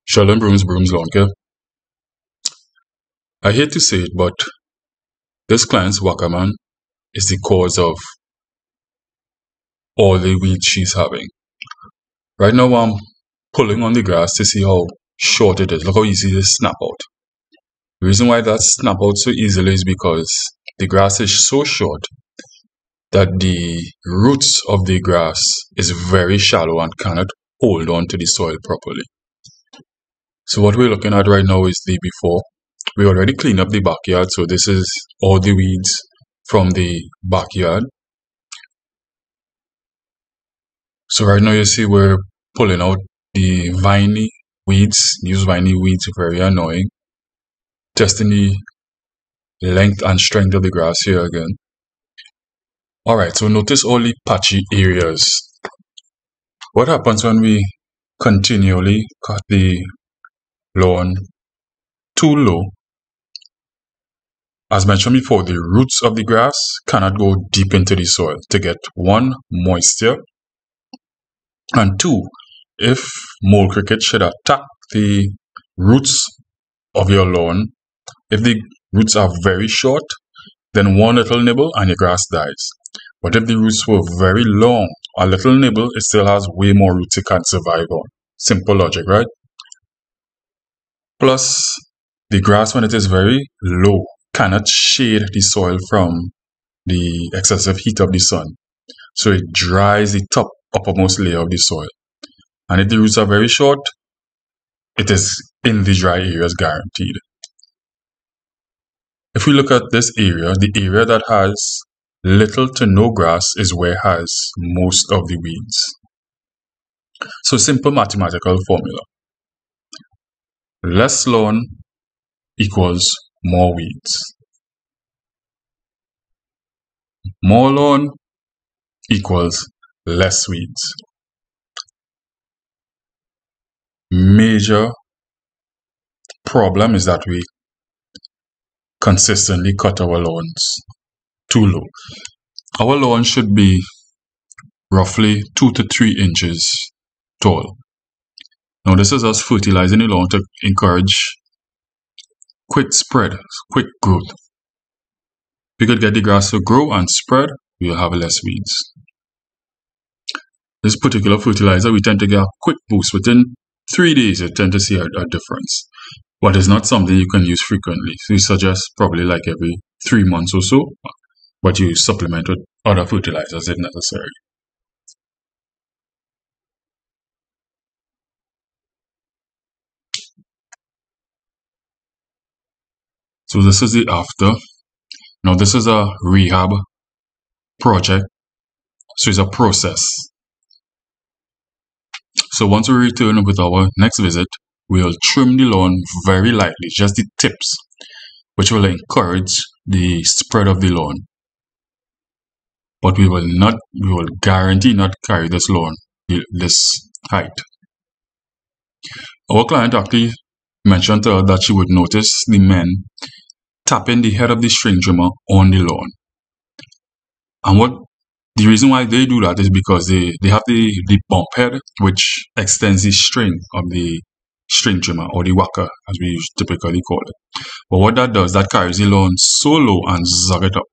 Sheldon Brooms Lawn Care. I hate to say it, but this client's Wackerman is the cause of all the weeds she's having. Right now I'm pulling on the grass to see how short it is. Look how easy this snap out. The reason why that snap out so easily is because the grass is so short that the roots of the grass is very shallow and cannot hold on to the soil properly. So what we're looking at right now is the before. We already cleaned up the backyard, so this is all the weeds from the backyard. So right now you see we're pulling out the viney weeds. These viney weeds are very annoying. Testing the length and strength of the grass here again. Alright, so notice all the patchy areas. What happens when we continually cut the lawn too low? As mentioned before, the roots of the grass cannot go deep into the soil to get one, moisture, and two, if mole cricket should attack the roots of your lawn, if the roots are very short, then one little nibble and your grass dies. But if the roots were very long, a little nibble, it still has way more roots it can survive on. Simple logic, right? Plus, the grass, when it is very low, cannot shade the soil from the excessive heat of the sun. So it dries the uppermost layer of the soil. And if the roots are very short, it is in the dry areas guaranteed. If we look at this area, the area that has little to no grass is where it has most of the weeds. So simple mathematical formula. Less lawn equals more weeds. More lawn equals less weeds. Major problem is that we consistently cut our lawns too low. Our lawn should be roughly 2 to 3 inches tall. Now this is us fertilizing the lawn to encourage quick spread, quick growth. If we could get the grass to grow and spread, we'll have less weeds. This particular fertilizer, we tend to get a quick boost. Within 3 days, you tend to see a difference. But it's not something you can use frequently. So we suggest probably like every 3 months or so, but you supplement with other fertilizers if necessary. So this is the after. Now this is a rehab project. So it's a process. So once we return with our next visit, we'll trim the lawn very lightly, just the tips, which will encourage the spread of the lawn. But we will guarantee not carry this lawn this height. Our client actually mentioned to her that she would notice the men tapping the head of the string trimmer on the lawn. And the reason why they do that is because they have the bump head, which extends the string of the string trimmer, or the whacker as we typically call it. But what that does, that carries the lawn so low and zug it up.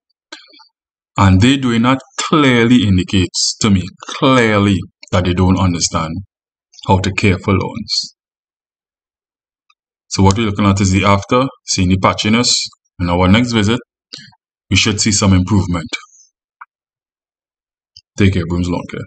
And they doing that clearly indicates to me that they don't understand how to care for lawns. So what we're looking at is the after, seeing the patchiness. In our next visit, we should see some improvement. Take care, Brooms Lawn Care.